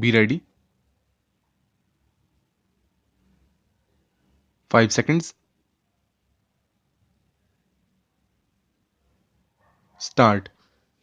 Be ready. 5 seconds. Start.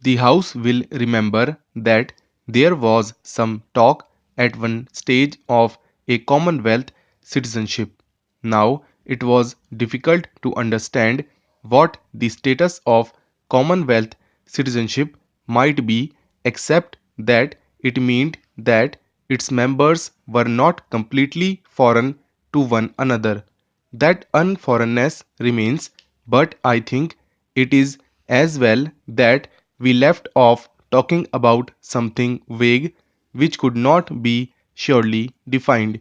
The House will remember that there was some talk at one stage of a Commonwealth citizenship. Now it was difficult to understand what the status of Commonwealth citizenship might be, except that it meant that its members were not completely foreign to one another. That unforeignness remains, but I think it is as well that we left off talking about something vague which could not be surely defined.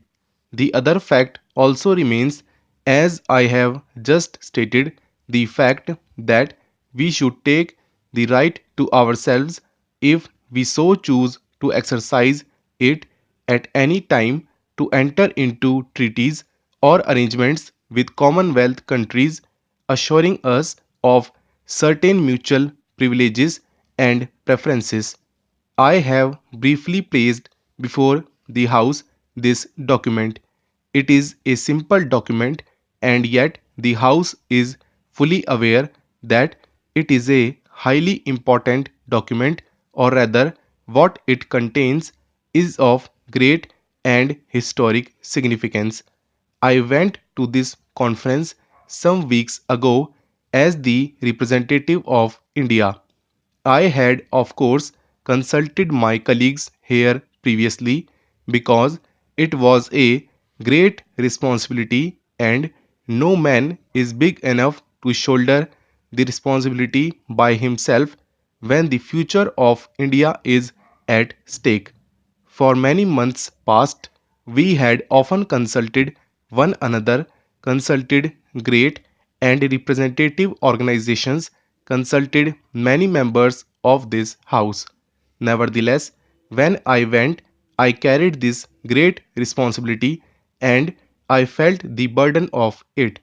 The other fact also remains, as I have just stated, the fact that we should take the right to ourselves, if we so choose to exercise it at any time, to enter into treaties or arrangements with Commonwealth countries, assuring us of certain mutual privileges and preferences. I have briefly placed before the House this document. It is a simple document, and yet the House is fully aware that it is a highly important document, or rather, what it contains is of great and historic significance. I went to this conference some weeks ago as the representative of India. I had, of course, consulted my colleagues here previously because it was a great responsibility, and no man is big enough to shoulder the responsibility by himself when the future of India is at stake. For many months past, we had often consulted one another, consulted great and representative organizations, consulted many members of this House. Nevertheless, when I went, I carried this great responsibility, and I felt the burden of it.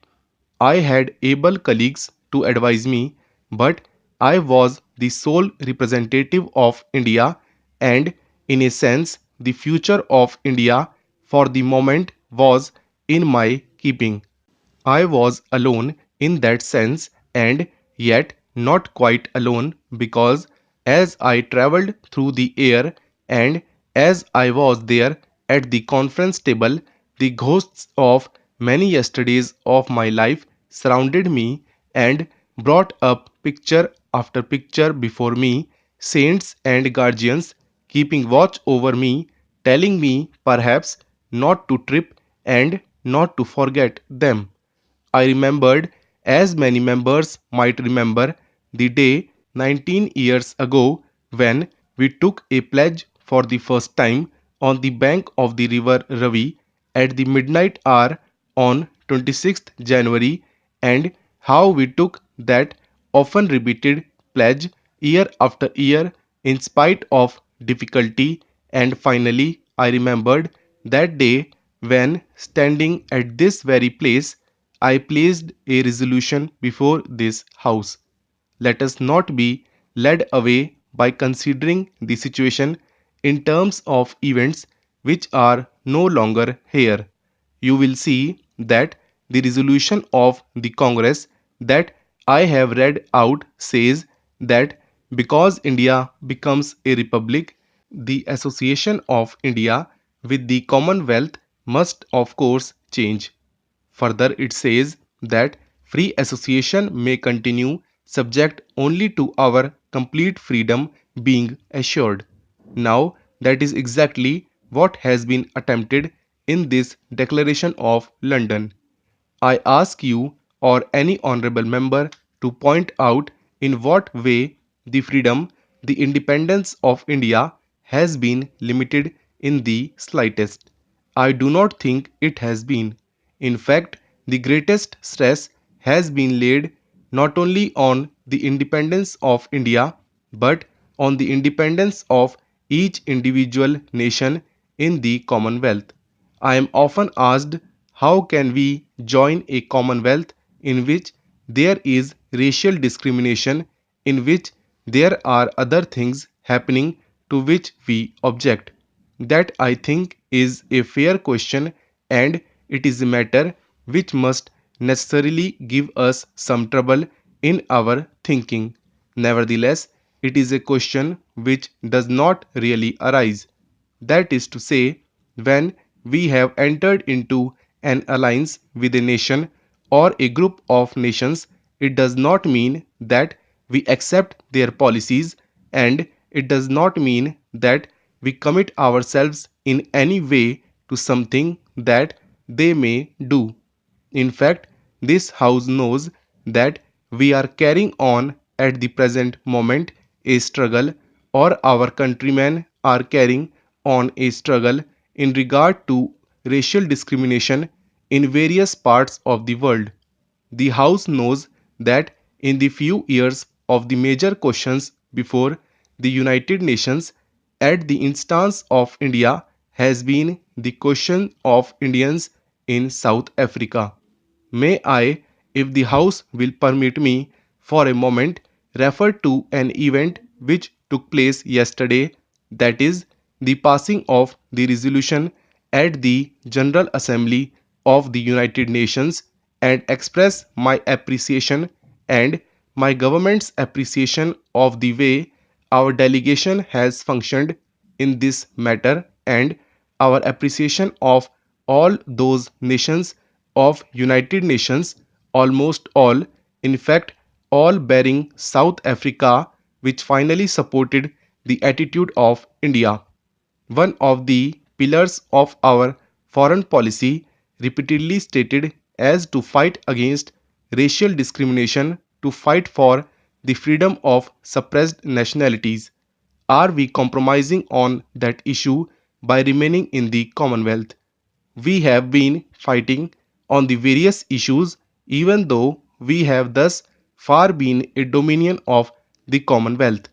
I had able colleagues to advise me, but I was the sole representative of India, and in a sense, the future of India for the moment was in my keeping. I was alone in that sense, and yet not quite alone, because as I travelled through the air and as I was there at the conference table, the ghosts of many yesterdays of my life surrounded me and brought up picture after picture before me, saints and guardians keeping watch over me, telling me perhaps not to trip and not to forget them. I remembered, as many members might remember, the day 19 years ago when we took a pledge for the first time on the bank of the river Ravi at the midnight hour on 26th January, and how we took that often repeated pledge year after year in spite of difficulty. And finally I remembered that day when, standing at this very place, I placed a resolution before this House. Let us not be led away by considering the situation in terms of events which are no longer here. You will see that the resolution of the Congress that I have read out says that because India becomes a republic, the association of India with the Commonwealth must of course change. Further, it says that free association may continue subject only to our complete freedom being assured. Now, that is exactly what has been attempted in this Declaration of London. I ask you or any honorable member to point out in what way the freedom, the independence of India has been limited in the slightest. I do not think it has been. In fact, the greatest stress has been laid not only on the independence of India, but on the independence of each individual nation in the Commonwealth. I am often asked, how can we join a commonwealth in which there is racial discrimination, in which there are other things happening to which we object? That I think is a fair question, and it is a matter which must necessarily give us some trouble in our thinking. Nevertheless, it is a question which does not really arise. That is to say, when we have entered into an alliance with a nation or a group of nations, it does not mean that we accept their policies, and it does not mean that we commit ourselves in any way to something that they may do. In fact, this house knows that we are carrying on at the present moment a struggle, or our countrymen are carrying on a struggle in regard to racial discrimination in various parts of the world. The House knows that in the few years of the major questions before the United Nations, at the instance of India, has been the question of Indians in South Africa. May I, if the House will permit me, for a moment refer to an event which took place yesterday, that is, the passing of the resolution at the General Assembly of the United Nations, and express my appreciation and my government's appreciation of the way our delegation has functioned in this matter, and our appreciation of all those nations of United Nations, almost all, in fact all barring South Africa, which finally supported the attitude of India. One of the pillars of our foreign policy, repeatedly stated as to fight against racial discrimination, to fight for the freedom of suppressed nationalities. Are we compromising on that issue by remaining in the Commonwealth? We have been fighting on the various issues, even though we have thus far been a dominion of the Commonwealth.